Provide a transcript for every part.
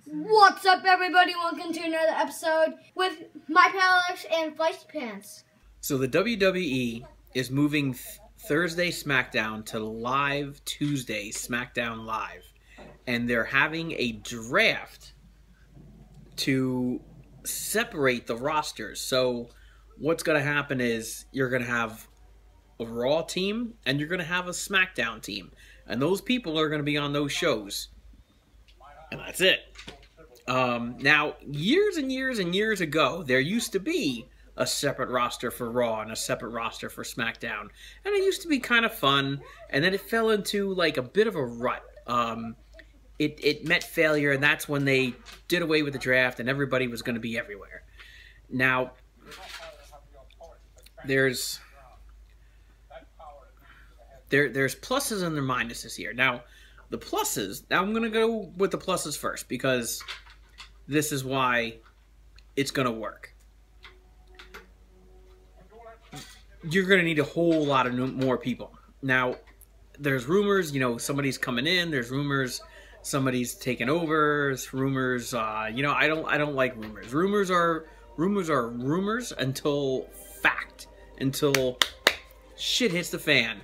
What's up, everybody? Welcome to another episode with my pal Alex and Feisty Pants. So the WWE is moving Thursday Smackdown to live Tuesday Smackdown Live. And they're having a draft to separate the rosters. So what's going to happen is you're going to have a Raw team and you're going to have a Smackdown team. And those people are going to be on those shows. And that's it. Now, years and years and years ago, there used to be a separate roster for Raw and a separate roster for SmackDown. And it used to be kind of fun. And then it fell into like a bit of a rut. It met failure, and that's when they did away with the draft and everybody was going to be everywhere. Now, there's pluses and there's minuses here. Now, the pluses, now I'm going to go with the pluses first because this is why it's going to work. You're going to need a whole lot of more people. Now, there's rumors, you know, somebody's coming in. There's rumors somebody's taking over. There's rumors, you know, I don't like rumors. Rumors are rumors until fact, until shit hits the fan.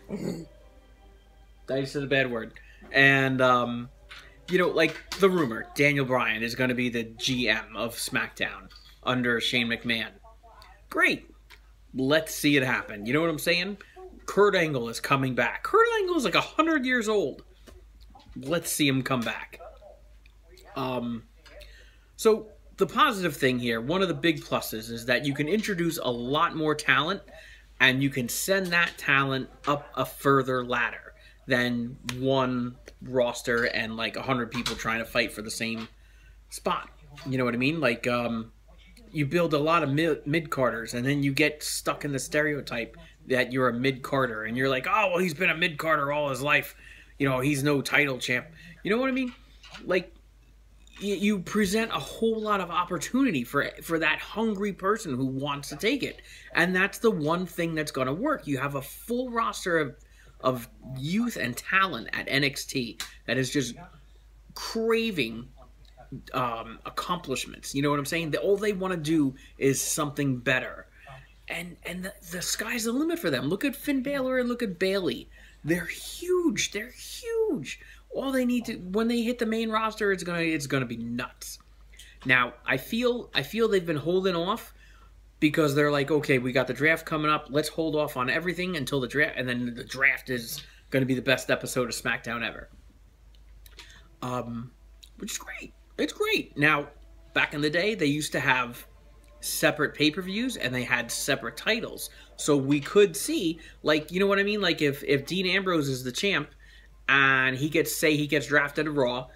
I just said a bad word. And, you know, like the rumor, Daniel Bryan is going to be the GM of SmackDown under Shane McMahon. Great. Let's see it happen. You know what I'm saying? Kurt Angle is coming back. Kurt Angle is like 100 years old. Let's see him come back. So the positive thing here, one of the big pluses, is that you can introduce a lot more talent and you can send that talent up a further ladder than one roster and like 100 people trying to fight for the same spot. You know what I mean? Like, you build a lot of mid-carders and then you get stuck in the stereotype that you're a mid-carder and you're like, oh, well, he's been a mid-carder all his life. You know, he's no title champ. You know what I mean? Like, you present a whole lot of opportunity for that hungry person who wants to take it. And that's the one thing that's going to work. You have a full roster of youth and talent at NXT that is just craving accomplishments. You know what I'm saying? All they want to do is something better. And the sky's the limit for them. Look at Finn Balor and look at Bayley. They're huge. They're huge. All they need to, when they hit the main roster, it's gonna be nuts. Now, I feel they've been holding off because they're like, okay, we got the draft coming up. Let's hold off on everything until the draft, and then the draft is going to be the best episode of SmackDown ever. Which is great. It's great. Now, back in the day, they used to have separate pay-per-views and they had separate titles. So we could see, like, you know what I mean? Like if Dean Ambrose is the champ and he gets drafted to Raw,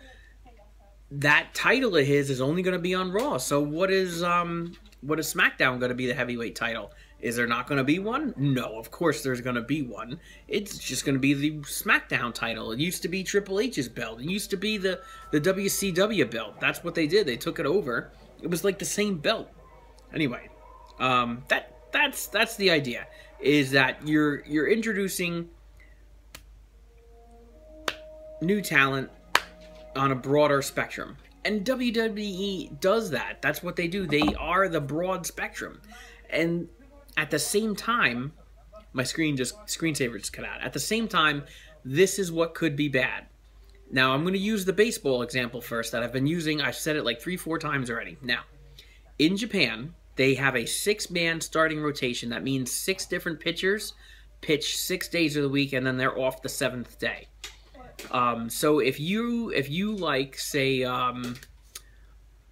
that title of his is only going to be on Raw. So what is SmackDown going to be the heavyweight title? Is there not going to be one? No, of course there's going to be one. It's just going to be the SmackDown title. It used to be Triple H's belt. It used to be the WCW belt. That's what they did. They took it over. It was like the same belt. Anyway, that's the idea. Is that you're introducing new talent on a broader spectrum. And WWE does that. That's what they do. They are the broad spectrum. And at the same time, my screensaver just cut out. At the same time, this is what could be bad. Now, I'm going to use the baseball example first that I've been using. I've said it like 3-4 times already. Now, in Japan, they have a 6-man starting rotation. That means 6 different pitchers pitch 6 days of the week, and then they're off the 7th day. So if you like, say,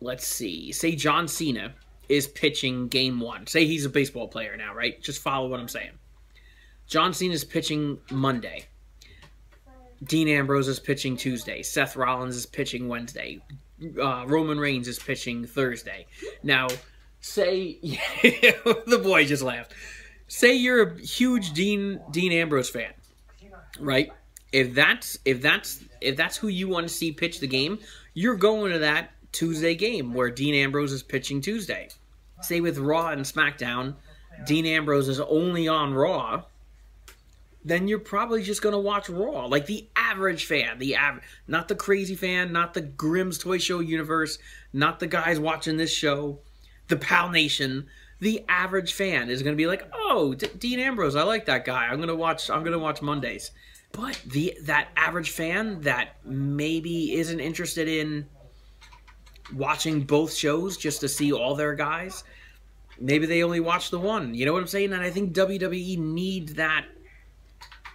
let's see, say John Cena is pitching game 1. Say he's a baseball player now, right? Just follow what I'm saying. John Cena is pitching Monday. Dean Ambrose is pitching Tuesday. Seth Rollins is pitching Wednesday. Roman Reigns is pitching Thursday. Now, say the boy just laughed. Say you're a huge Dean Ambrose fan, right? If that's who you want to see pitch the game, you're going to that Tuesday game where Dean Ambrose is pitching Tuesday. Say with Raw and SmackDown, Dean Ambrose is only on Raw, then you're probably just going to watch Raw. Like the average fan, not the crazy fan, not the Grimm's Toy Show universe, not the guys watching this show, the Pal Nation. The average fan is going to be like, oh, Dean Ambrose, I like that guy. I'm gonna watch Mondays. But that average fan that maybe isn't interested in watching both shows just to see all their guys, maybe they only watch the one. You know what I'm saying? And I think WWE needs that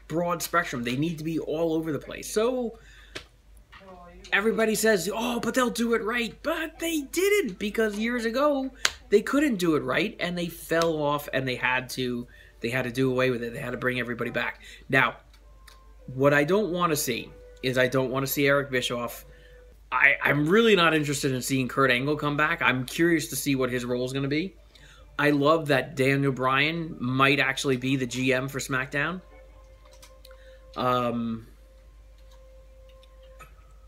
broad spectrum. They need to be all over the place. So everybody says, oh, but they'll do it right. But they didn't, because years ago they couldn't do it right and they fell off and they had to do away with it. They had to bring everybody back. Now, what I don't want to see is I don't want to see Eric Bischoff. I'm really not interested in seeing Kurt Angle come back. I'm curious to see what his role is going to be. I love that Daniel Bryan might actually be the GM for SmackDown. I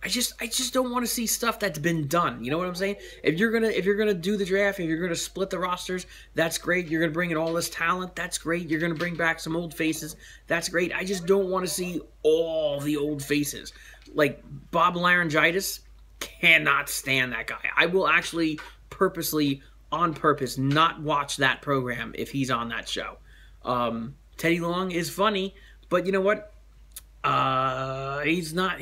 just don't want to see stuff that's been done. You know what I'm saying? If you're gonna do the draft, if you're gonna split the rosters, that's great. You're gonna bring in all this talent, that's great. You're gonna bring back some old faces, that's great. I just don't want to see all the old faces. Like Bob Laryngitis, cannot stand that guy. I will actually purposely, on purpose, not watch that program if he's on that show. Teddy Long is funny, but you know what? He's not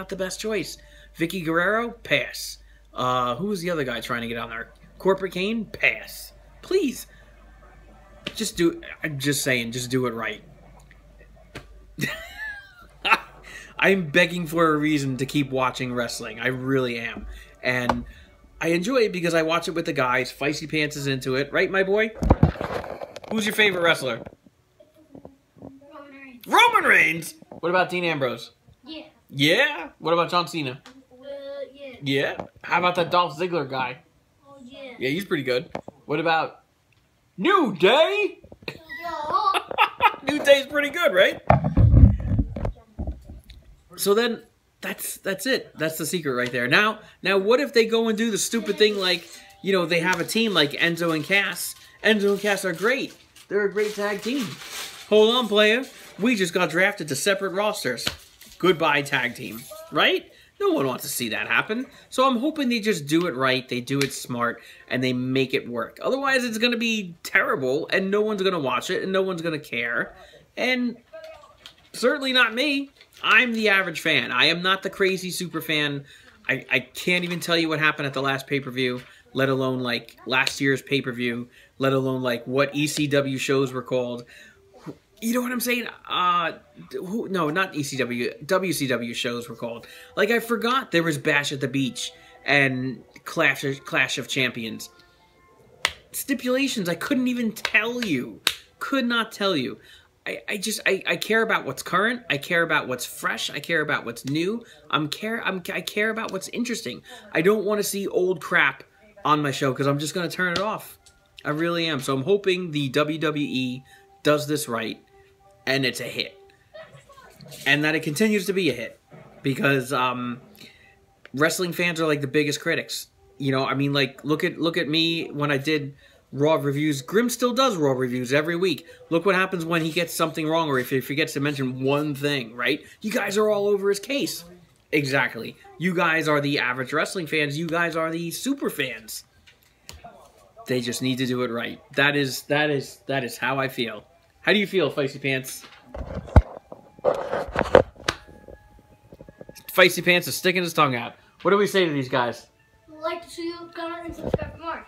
the best choice. Vicky Guerrero, pass. Who was the other guy trying to get on there? Corporate Kane, pass. Please. Just do it. I'm just saying, just do it right. I'm begging for a reason to keep watching wrestling. I really am. And I enjoy it because I watch it with the guys. Feisty Pants is into it. Right, my boy? Who's your favorite wrestler? Roman Reigns. Roman Reigns? What about Dean Ambrose? Yeah. Yeah? What about John Cena? Yeah. Yeah? How about that Dolph Ziggler guy? Oh, yeah. Yeah, he's pretty good. What about New Day? New Day's pretty good, right? So then, that's it. That's the secret right there. Now, what if they go and do the stupid thing like, you know, they have a team like Enzo and Cass. Enzo and Cass are great. They're a great tag team. Hold on, player. We just got drafted to separate rosters. Goodbye, tag team. Right? No one wants to see that happen. So I'm hoping they just do it right, they do it smart, and they make it work. Otherwise, it's going to be terrible, and no one's going to watch it, and no one's going to care. And certainly not me. I'm the average fan. I am not the crazy super fan. I can't even tell you what happened at the last pay-per-view, let alone, like, last year's pay-per-view, let alone, like, what ECW shows were called. You know what I'm saying? No, not ECW. WCW shows were called. Like, I forgot there was Bash at the Beach and Clash of Champions. Stipulations, I couldn't even tell you. Could not tell you. I care about what's current. I care about what's fresh. I care about what's new. I care about what's interesting. I don't want to see old crap on my show because I'm just going to turn it off. I really am. So I'm hoping the WWE does this right and it's a hit. And that it continues to be a hit. Because wrestling fans are like the biggest critics. You know, I mean, like, look at me when I did Raw reviews. Grimm still does Raw reviews every week. Look what happens when he gets something wrong or if he forgets to mention one thing, right? You guys are all over his case. Exactly. You guys are the average wrestling fans. You guys are the super fans. They just need to do it right. That is how I feel. How do you feel, Feisty Pants? Feisty Pants is sticking his tongue out. What do we say to these guys? Like to see you, comment, and subscribe for more.